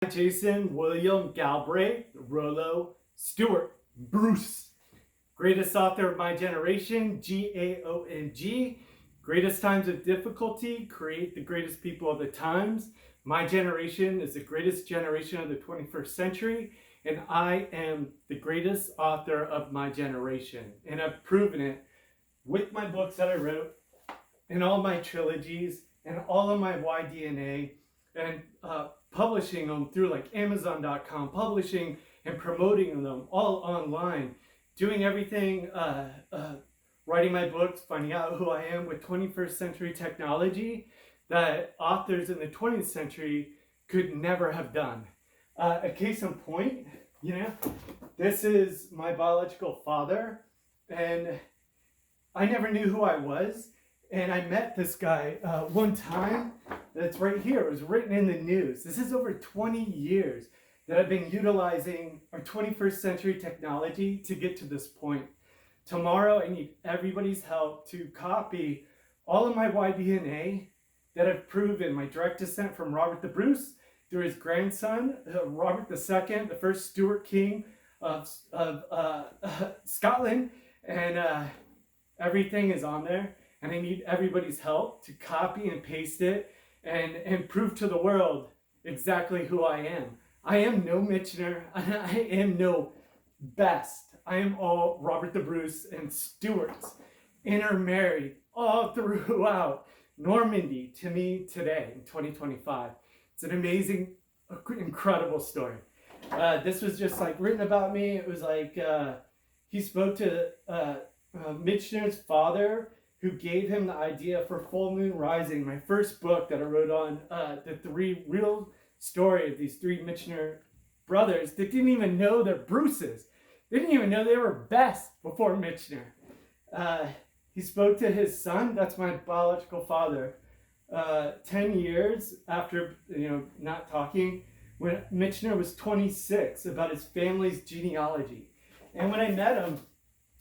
Jason William Galbraith Rollo Stuart Bruce, greatest author of my generation, GAOMG. Greatest times of difficulty create the greatest people of the times. My generation is the greatest generation of the 21st century, and I am the greatest author of my generation. And I've proven it with my books that I wrote, and all my trilogies, and all of my Y-DNA, and publishing them through like Amazon.com, publishing and promoting them all online, doing everything, writing my books, finding out who I am with 21st century technology that authors in the 20th century could never have done. A case in point, this is my biological father, and I never knew who I was. And I met this guy one time. That's right here. It was written in the news. This is over 20 years that I've been utilizing our 21st century technology to get to this point. Tomorrow, I need everybody's help to copy all of my Y-DNA that I've proven my direct descent from Robert the Bruce through his grandson, Robert II, the first Stuart king of Scotland. And everything is on there. And I need everybody's help to copy and paste it and prove to the world exactly who I am. I am no Michener. I am no Best. I am all Robert the Bruce and Stuarts, intermarried all throughout Normandy to me today in 2025. It's an amazing, incredible story. This was just like written about me. It was like he spoke to Michener's father, who gave him the idea for Full Moon Rising, my first book that I wrote on the real story of these three Michener brothers that didn't even know they're Bruces. They didn't even know they were Best before Michener. He spoke to his son, that's my biological father, 10 years after not talking, when Michener was 26, about his family's genealogy. And when I met him,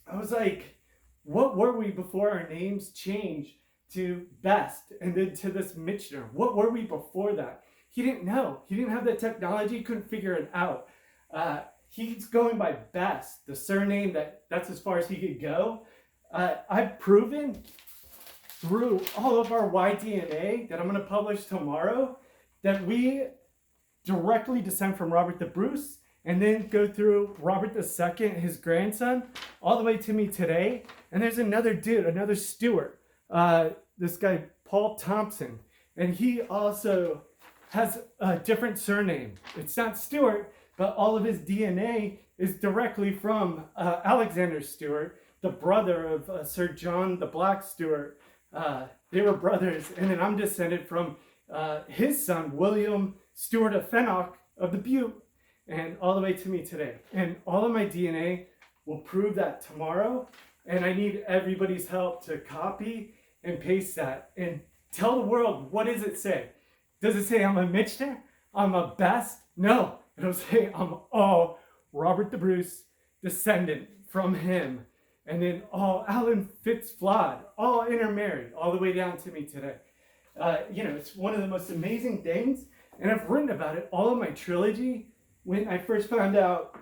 I was like, what were we before our names changed to Best and then to this Michener? What were we before that? He didn't know. He didn't have the technology, couldn't figure it out. He's going by Best, the surname that's as far as he could go. I've proven through all of our Y-DNA that I'm going to publish tomorrow that we directly descend from Robert the Bruce, and then go through Robert II, his grandson, all the way to me today. And there's another dude, another Stuart, this guy, Paul Thompson. And he also has a different surname. It's not Stuart, but all of his DNA is directly from Alexander Stuart, the brother of Sir John the Black Stuart. They were brothers. And then I'm descended from his son, William Stuart of Fennock of the Bute, and all the way to me today. And all of my DNA will prove that tomorrow. And I need everybody's help to copy and paste that and tell the world, what does it say? Does it say I'm a Michener? I'm a Best? No, it'll say I'm all Robert the Bruce descendant from him. And then all Alan Fitzflod, all intermarried, all the way down to me today. It's one of the most amazing things. And I've written about it, all of my trilogy. When I first found out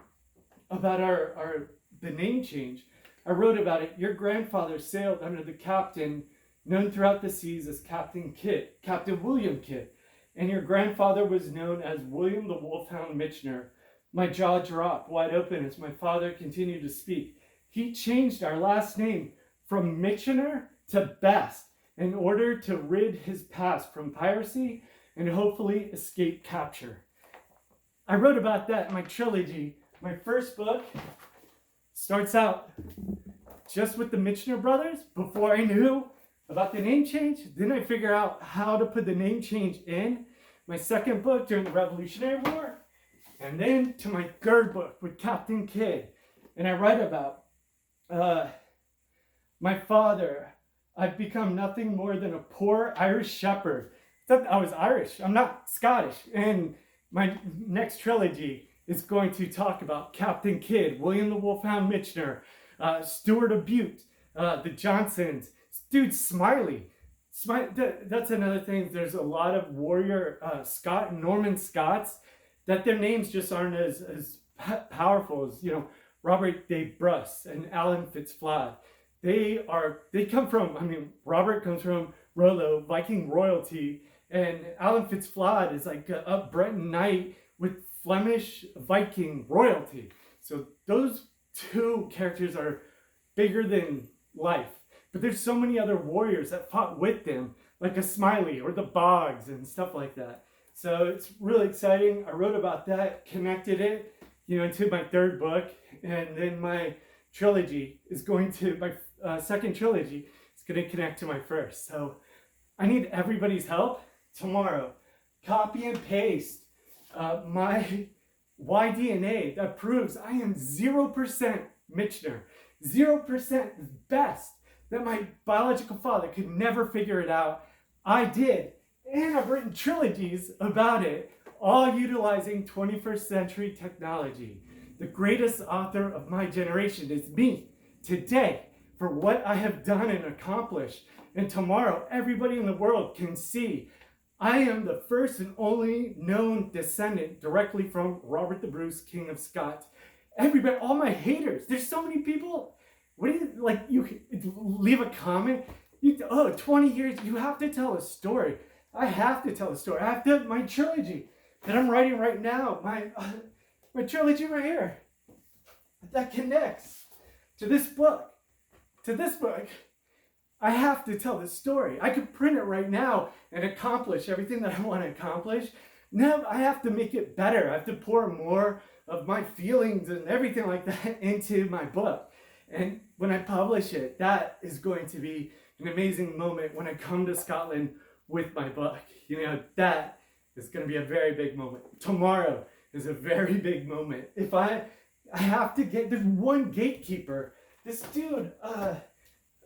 about the name change, I wrote about it. Your grandfather sailed under the captain known throughout the seas as Captain Kidd, Captain William Kidd, and your grandfather was known as William the Wolfhound Michener. My jaw dropped wide open as my father continued to speak. He changed our last name from Michener to Best in order to rid his past from piracy and hopefully escape capture. I wrote about that in my trilogy. My first book starts out just with the Michener brothers before I knew about the name change. Then I figure out how to put the name change in. My second book during the Revolutionary War. And then to my third book with Captain Kidd. And I write about my father. I've become nothing more than a poor Irish shepherd. I was Irish. I'm not Scottish. And my next trilogy is going to talk about Captain Kidd, William the Wolfhound Michener, Stuart of Bute, the Johnsons, dude, Smiley. That's another thing. There's a lot of warrior Norman-Scots that their names just aren't as powerful as, Robert de Bruce and Alan Fitzflod. They come from, Robert comes from Rollo, Viking royalty, and Alan Fitzflod is like a Breton knight with Flemish Viking royalty. So those two characters are bigger than life. But there's so many other warriors that fought with them, like a Smiley or the Boggs and stuff like that. So it's really exciting. I wrote about that, connected it, into my third book, and then my trilogy is going to, my second trilogy is going to connect to my first. So I need everybody's help tomorrow. Copy and paste my Y-DNA that proves I am 0% Michener, 0% best, that my biological father could never figure it out. I did, and I've written trilogies about it, all utilizing 21st century technology. The greatest author of my generation is me today for what I have done and accomplished. And tomorrow, everybody in the world can see I am the first and only known descendant directly from Robert the Bruce, King of Scots. Everybody, all my haters, there's so many people. What do you leave a comment? 20 years, you have to tell a story. I have to tell a story. I have to, my trilogy that I'm writing right now, my trilogy right here, that connects to this book. I have to tell this story. I could print it right now and accomplish everything that I want to accomplish. Now I have to make it better. I have to pour more of my feelings and everything like that into my book. And when I publish it, that is going to be an amazing moment when I come to Scotland with my book. That is going to be a very big moment. Tomorrow is a very big moment. If I have to there's one gatekeeper, this dude,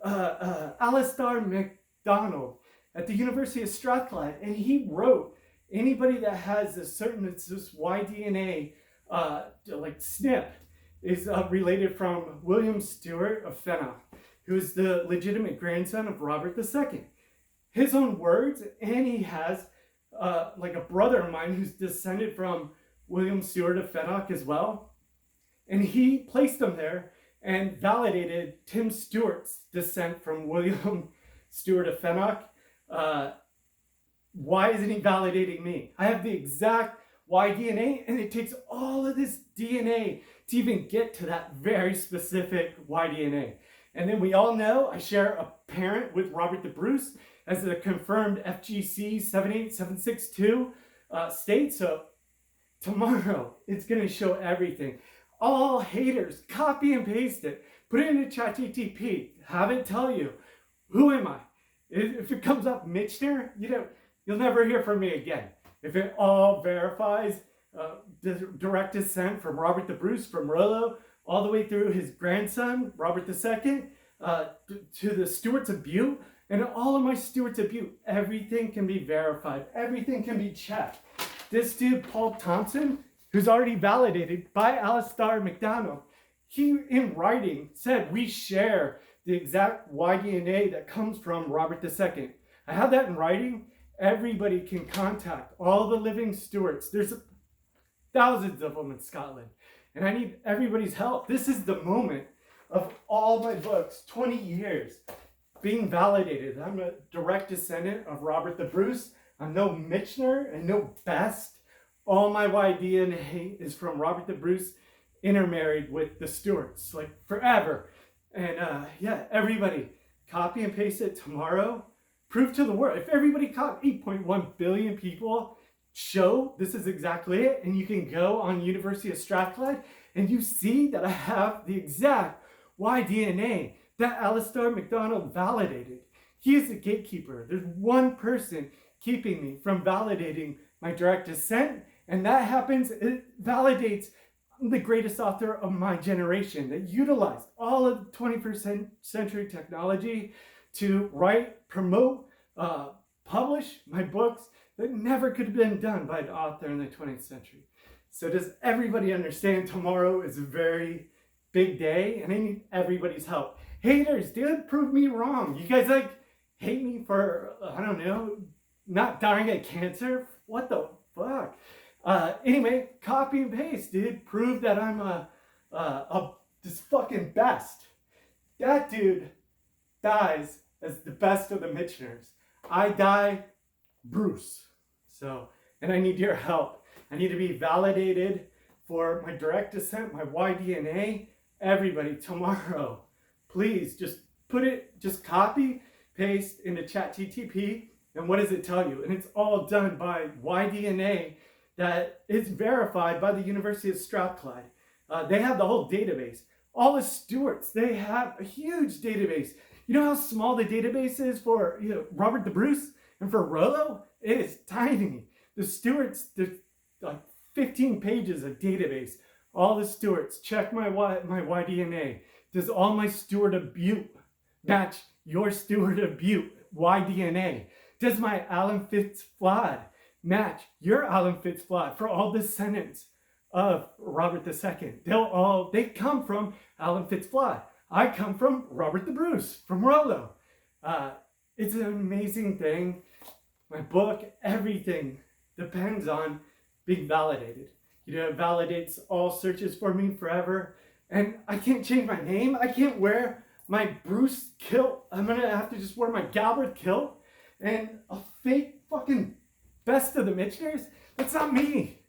Alasdair MacDonald at the University of Strathclyde, and he wrote, anybody that has this Y-DNA SNP is related from William Stuart of Fenagh, who is the legitimate grandson of Robert II. His own words, and he has a brother of mine who's descended from William Stuart of Fenagh as well, and he placed them there and validated Tim Stewart's descent from William Stuart of Fenagh. Why isn't he validating me? I have the exact Y-DNA, and it takes all of this DNA to even get to that very specific Y-DNA. And then we all know I share a parent with Robert the Bruce as a confirmed FGC 78762 state. So tomorrow, it's going to show everything. All haters, copy and paste it. Put it into ChatGPT. Have it tell you, who am I? If it comes up Michener, you'll never hear from me again. If it all verifies direct descent from Robert the Bruce, from Rollo, all the way through his grandson, Robert II, to the Stuarts of Bute, and all of my Stuarts of Bute, everything can be verified. Everything can be checked. This dude, Paul Thompson, who's already validated by Alasdair MacDonald, he, in writing, said we share the exact Y-DNA that comes from Robert II. I have that in writing. Everybody can contact all the living Stuarts. There's thousands of them in Scotland. And I need everybody's help. This is the moment of all my books, 20 years, being validated. I'm a direct descendant of Robert the Bruce. I'm no Michener and no best. All my Y-DNA is from Robert the Bruce intermarried with the Stuarts, forever. And everybody, copy and paste it tomorrow. Prove to the world. If everybody caught 8.1 billion people show this is exactly it, and you can go on University of Strathclyde and you see that I have the exact Y-DNA that Alasdair MacDonald validated. He is the gatekeeper. There's one person keeping me from validating my direct descent, and that happens, it validates the greatest author of my generation that utilized all of 21st century technology to write, promote, publish my books that never could have been done by an author in the 20th century. So does everybody understand tomorrow is a very big day, and I need everybody's help. Haters, dude, prove me wrong. You guys hate me for, not dying of cancer? What the fuck? Anyway, copy and paste, dude. Prove that I'm this fucking best. That dude dies as the best of the Mitchners. I die Bruce. So, and I need your help. I need to be validated for my direct descent, my Y-DNA. Everybody, tomorrow, please just just copy, paste into ChatGTP, and what does it tell you? And it's all done by Y-DNA that is verified by the University of Strathclyde. They have the whole database. All the Stuarts, they have a huge database. You know how small the database is for Robert the Bruce and for Rollo? It is tiny. The Stuarts, there's like 15 pages of database. All the Stuarts, check my Y-DNA. Does all my Stuart of Butte match your Stuart of Butte Y-DNA? Does my Alan Fitzflod match your Alan Fitzflod for all descendants of Robert II? They come from Alan Fitzflod. I come from Robert the Bruce, from Rollo. It's an amazing thing. My book, everything depends on being validated. It validates all searches for me forever. And I can't change my name. I can't wear my Bruce kilt. I'm going to have to just wear my Galbraith kilt and a fake fucking best of the Mitchners. That's not me.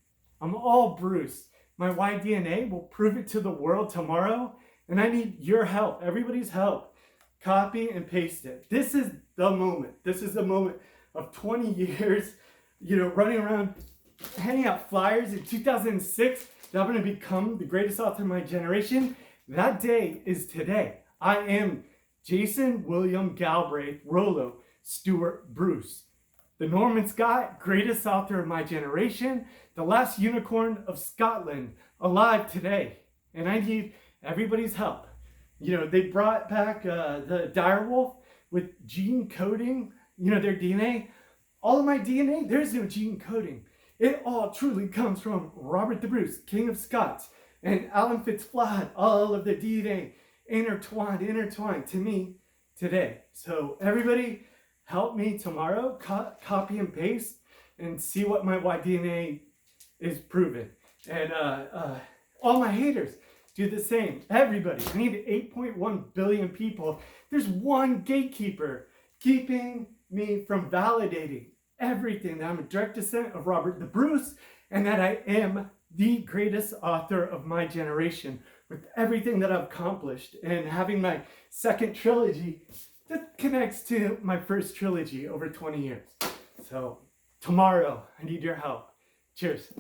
I'm all Bruce. My Y-DNA will prove it to the world tomorrow. And I need your help, everybody's help. Copy and paste it. This is the moment. This is the moment of 20 years, running around handing out flyers in 2006 that I'm going to become the greatest author of my generation. That day is today. I am Jason William Galbraith Rollo Stuart Bruce, the Norman-Scot greatest author of my generation, the last unicorn of Scotland alive today. And I need everybody's help. They brought back the direwolf with gene coding, their DNA. All of my DNA, there's no gene coding. It all truly comes from Robert the Bruce, King of Scots, and Alan Fitzflod. All of the DNA intertwined to me today. So everybody help me tomorrow, copy and paste, and see what my Y-DNA is proven. And all my haters, do the same. Everybody. I need 8.1 billion people. There's one gatekeeper keeping me from validating everything that I'm a direct descendant of Robert the Bruce and that I am the greatest author of my generation with everything that I've accomplished and having my second trilogy that connects to my first trilogy over 20 years. So tomorrow, I need your help. Cheers.